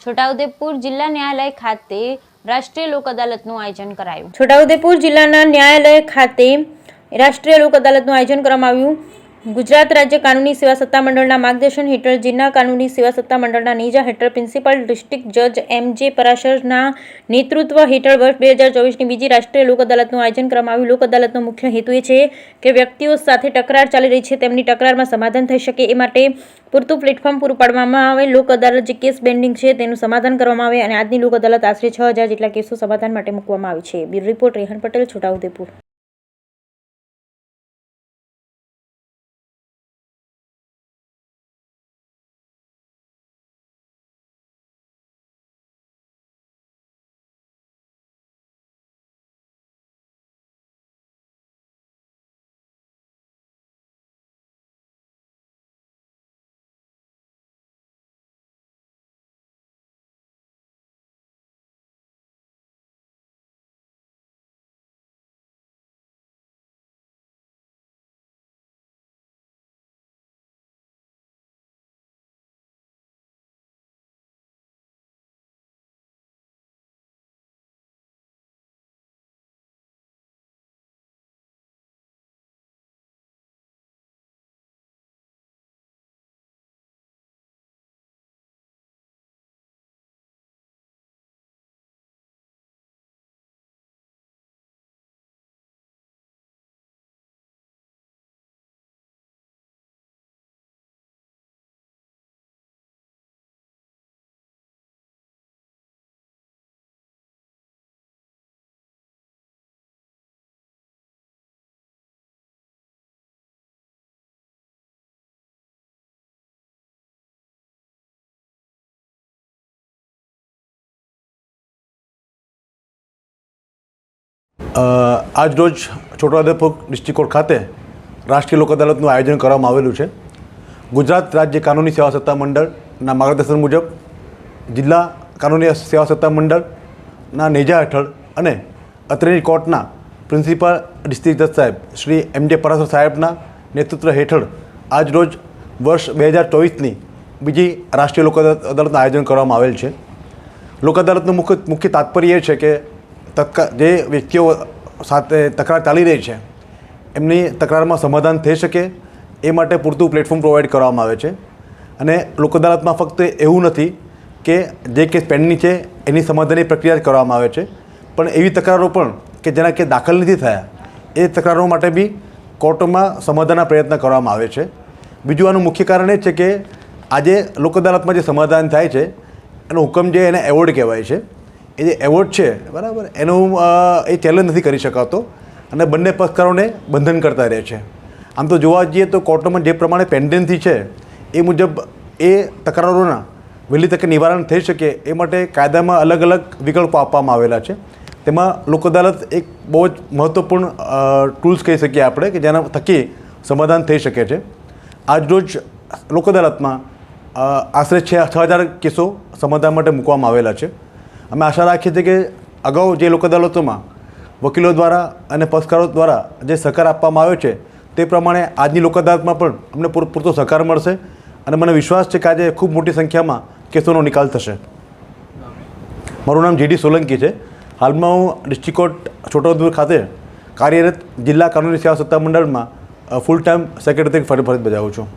છોટાઉદેપુર જિલ્લા ન્યાયાલય ખાતે રાષ્ટ્રીય લોક અદાલતનું આયોજન કરાયું. છોટાઉદેપુર જિલ્લાના ન્યાયાલય ખાતે રાષ્ટ્રીય લોક અદાલતનું આયોજન કરવામાં આવ્યું. ગુજરાત રાજ્ય કાનૂની સેવા સત્તામંડળના માર્ગદર્શન હેઠળ જિલ્લા કાનૂની સેવા સત્તામંડળના નેજા હેઠળ પ્રિન્સિપલ ડિસ્ટ્રિક્ટ જજ એમ.જે. પરાશરના નેતૃત્વ હેઠળ વર્ષ 2024ની બીજી રાષ્ટ્રીય લોક અદાલતનું આયોજન કરવામાં આવ્યું. લોક અદાલતનો મુખ્ય હેતુ એ છે કે વ્યક્તિઓ સાથે તકરાર ચાલી રહી છે તેમની તકરારમાં સમાધાન થઈ શકે એ માટે પૂરતું પ્લેટફોર્મ પૂરું પાડવામાં આવે. લોક અદાલત જે કેસ પેન્ડિંગ છે તેનું સમાધાન કરવામાં આવે અને આજની લોક અદાલત આશરે 6000 જેટલા કેસો સમાધાન માટે મૂકવામાં આવી છે. Bureau report Rehan Patel, Chhota Udepur. આજ રોજ છોટાઉદેપુર ડિસ્ટ્રિક્ટ કોર્ટ ખાતે રાષ્ટ્રીય લોક અદાલતનું આયોજન કરવામાં આવેલું છે. ગુજરાત રાજ્ય કાનૂની સેવા સત્તામંડળના માર્ગદર્શન મુજબ જિલ્લા કાનૂની સેવા સત્તામંડળના નેજા હેઠળ અને અત્રેની કોર્ટના પ્રિન્સિપલ ડિસ્ટ્રિક્ટ જજ સાહેબ શ્રી એમ.જે. પરાશર સાહેબના નેતૃત્વ હેઠળ આજ રોજ વર્ષ 2024ની બીજી રાષ્ટ્રીય લોક અદાલતનું આયોજન કરવામાં આવેલ છે. લોક અદાલતનું મુખ્ય તાત્પર્ય એ છે કે જે વ્યક્તિઓ સાથે તકરાર ચાલી રહી છે એમની તકરારમાં સમાધાન થઈ શકે એ માટે પૂરતું પ્લેટફોર્મ પ્રોવાઈડ કરવામાં આવે છે. અને લોક અદાલતમાં ફક્ત એવું નથી કે જે કેસ પેન્ડિંગ છે એની સમાધાનની પ્રક્રિયા જ કરવામાં આવે છે, પણ એવી તકરારો પણ કે જેના કે દાખલ નથી થયા એ તકરારો માટે બી કોર્ટમાં સમાધાનના પ્રયત્ન કરવામાં આવે છે. બીજું આનું મુખ્ય કારણ એ છે કે આજે લોક અદાલતમાં જે સમાધાન થાય છે એનો હુકમ જે એને એવોર્ડ કહેવાય છે, એ જે એવોર્ડ છે બરાબર એનું એ ચેલેન્જ નથી કરી શકાતો અને બંને પક્ષકારોને બંધન કરતા રહે છે. આમ તો જોવા જઈએ તો કોર્ટમાં જે પ્રમાણે પેન્ડન્સી છે એ મુજબ એ તકરારોના વહેલી તકે નિવારણ થઈ શકે એ માટે કાયદામાં અલગ અલગ વિકલ્પો આપવામાં આવેલા છે. તેમાં લોક અદાલત એક બહુ જ મહત્ત્વપૂર્ણ ટૂલ્સ કહી શકીએ આપણે કે જેના થકી સમાધાન થઈ શકે છે. આજરોજ લોક અદાલતમાં આશરે 6000 કેસો સમાધાન માટે મૂકવામાં આવેલા છે. અમે આશા રાખીએ છીએ કે અગાઉ જે લોક અદાલતોમાં વકીલો દ્વારા અને પક્ષકારો દ્વારા જે સહકાર આપવામાં આવ્યો છે તે પ્રમાણે આજની લોક અદાલતમાં પણ અમને પૂરતો સહકાર મળશે અને મને વિશ્વાસ છે કે આજે ખૂબ મોટી સંખ્યામાં કેસોનો નિકાલ થશે. મારું નામ J.D. સોલંકી છે. હાલમાં હું ડિસ્ટ્રિક્ટ કોર્ટ છોટાઉદેપુર ખાતે કાર્યરત જિલ્લા કાનૂની સેવા સત્તામંડળમાં ફૂલ ટાઈમ સેક્રેટરી તરીકે ફરજ બજાવું છું.